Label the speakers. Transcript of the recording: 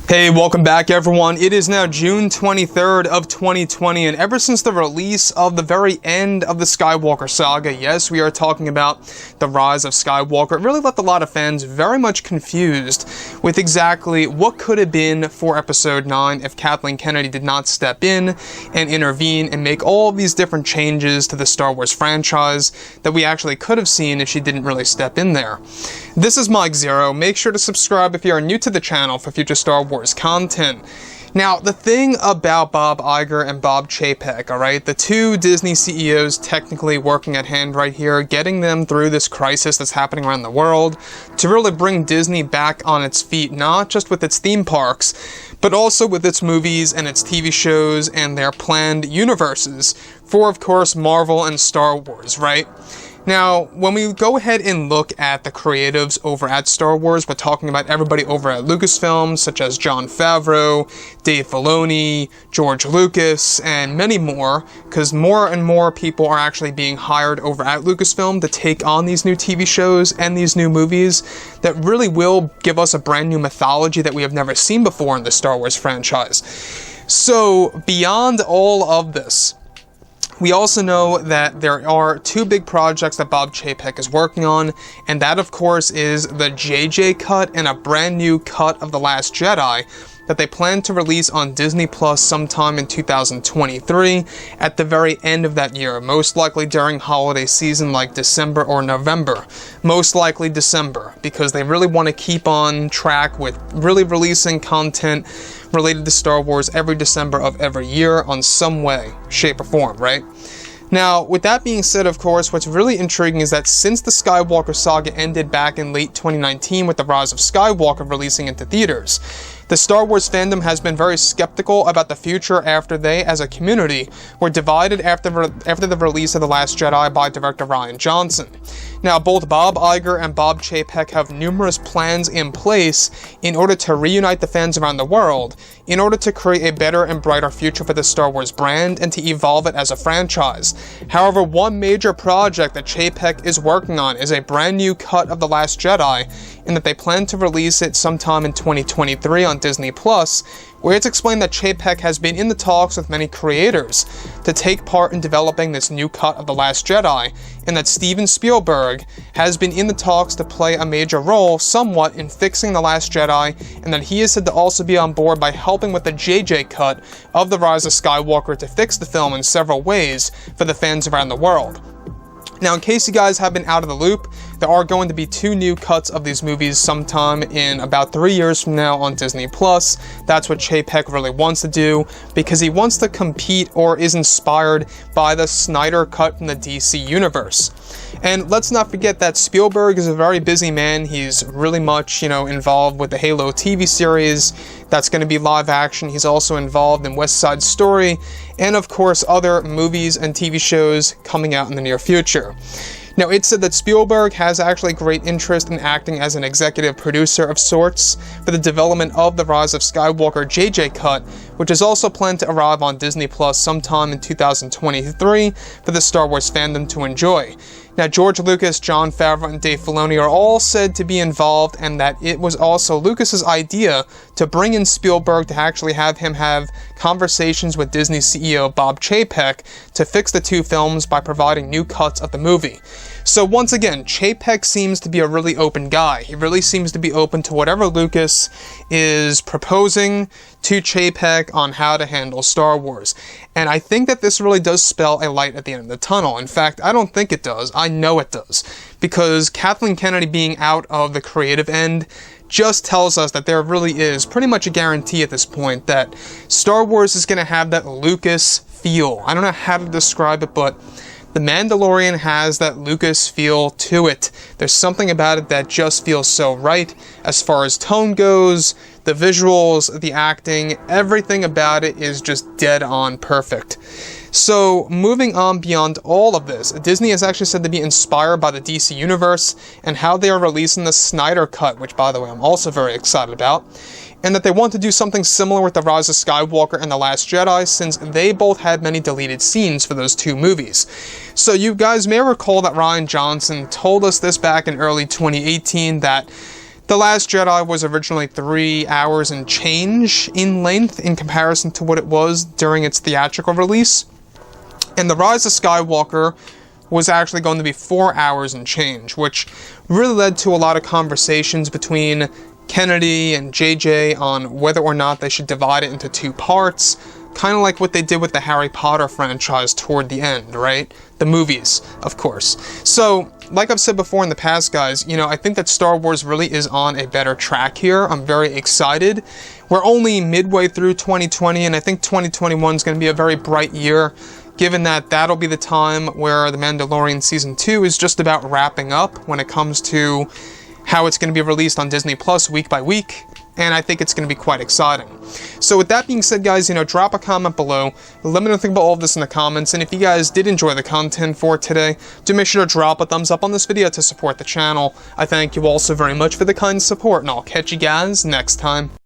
Speaker 1: Hey, welcome back everyone. It is now June 23rd of 2020, and ever since the release of the very end of the Skywalker saga, yes, we are talking about the rise of Skywalker, it really left a lot of fans very much confused with exactly what could have been for Episode 9 if Kathleen Kennedy did not step in and intervene and make all of these different changes to the Star Wars franchise that we actually could have seen if she didn't really step in there. This is Mike Zero. Make sure to subscribe if you are new to the channel for future Star Wars content. Now, the thing about Bob Iger and Bob Chapek, alright, the two Disney CEOs technically working at hand right here, getting them through this crisis that's happening around the world, to really bring Disney back on its feet, not just with its theme parks, but also with its movies and its TV shows and their planned universes for, of course, Marvel and Star Wars, right? Now, when we go ahead and look at the creatives over at Star Wars, we're talking about everybody over at Lucasfilm, such as Jon Favreau, Dave Filoni, George Lucas, and many more, because more and more people are actually being hired over at Lucasfilm to take on these new TV shows and these new movies that really will give us a brand new mythology that we have never seen before in the Star Wars franchise. So, beyond all of this, we also know that there are two big projects that Bob Chapek is working on, and that of course is the JJ cut and a brand new cut of The Last Jedi that they plan to release on Disney Plus sometime in 2023 at the very end of that year, most likely during holiday season like December or November. Most likely December, because they really want to keep on track with really releasing content related to Star Wars every December of every year on some way, shape, or form, right? Now, with that being said, of course, what's really intriguing is that since the Skywalker saga ended back in late 2019 with The Rise of Skywalker releasing into theaters, the Star Wars fandom has been very skeptical about the future after they, as a community, were divided after the release of The Last Jedi by director Rian Johnson. Now, both Bob Iger and Bob Chapek have numerous plans in place in order to reunite the fans around the world, in order to create a better and brighter future for the Star Wars brand and to evolve it as a franchise. However, one major project that Chapek is working on is a brand new cut of The Last Jedi, and that they plan to release it sometime in 2023 on Disney Plus, where it's explained that Chapek has been in the talks with many creators to take part in developing this new cut of The Last Jedi, and that Steven Spielberg has been in the talks to play a major role somewhat in fixing The Last Jedi, and that he is said to also be on board by helping with the JJ cut of The Rise of Skywalker to fix the film in several ways for the fans around the world. Now, in case you guys have been out of the loop, there are going to be two new cuts of these movies sometime in about 3 years from now on Disney Plus. That's what Chapek really wants to do, because he wants to compete or is inspired by the Snyder cut from the DC universe. And let's not forget that Spielberg is a very busy man. He's really much, involved with the Halo TV series that's going to be live action. He's also involved in West Side Story, and of course other movies and TV shows coming out in the near future. Now, it's said that Spielberg has actually great interest in acting as an executive producer of sorts for the development of The Rise of Skywalker JJ cut, which is also planned to arrive on Disney Plus sometime in 2023 for the Star Wars fandom to enjoy. Now, George Lucas, Jon Favreau, and Dave Filoni are all said to be involved, and that it was also Lucas's idea to bring in Spielberg to actually have him have conversations with Disney CEO Bob Chapek to fix the two films by providing new cuts of the movie. So once again, Chapek seems to be a really open guy. He really seems to be open to whatever Lucas is proposing to Chapek on how to handle Star Wars. And I think that this really does spell a light at the end of the tunnel. In fact, I don't think it does. I know it does. Because Kathleen Kennedy being out of the creative end just tells us that there really is pretty much a guarantee at this point that Star Wars is going to have that Lucas feel. I don't know how to describe it, but The Mandalorian has that Lucas feel to it. There's something about it that just feels so right as far as tone goes, the visuals, the acting, everything about it is just dead on perfect. So, moving on beyond all of this, Disney is actually said to be inspired by the DC Universe and how they are releasing the Snyder Cut, which, by the way, I'm also very excited about, and that they want to do something similar with The Rise of Skywalker and The Last Jedi, since they both had many deleted scenes for those two movies. So you guys may recall that Rian Johnson told us this back in early 2018, that The Last Jedi was originally 3 hours and change in length in comparison to what it was during its theatrical release. And The Rise of Skywalker was actually going to be 4 hours and change, which really led to a lot of conversations between Kennedy and JJ on whether or not they should divide it into 2 parts, kind of like what they did with the Harry Potter franchise toward the end, right? The movies, of course. So, like I've said before in the past, guys, I think that Star Wars really is on a better track here. I'm very excited. We're only midway through 2020, and I think 2021 is going to be a very bright year, given that that'll be the time where The Mandalorian Season 2 is just about wrapping up when it comes to how it's going to be released on Disney Plus week by week, and I think it's going to be quite exciting. So with that being said, guys, drop a comment below. Let me know what you think about all of this in the comments, and if you guys did enjoy the content for today, do make sure to drop a thumbs up on this video to support the channel. I thank you all so very much for the kind support, and I'll catch you guys next time.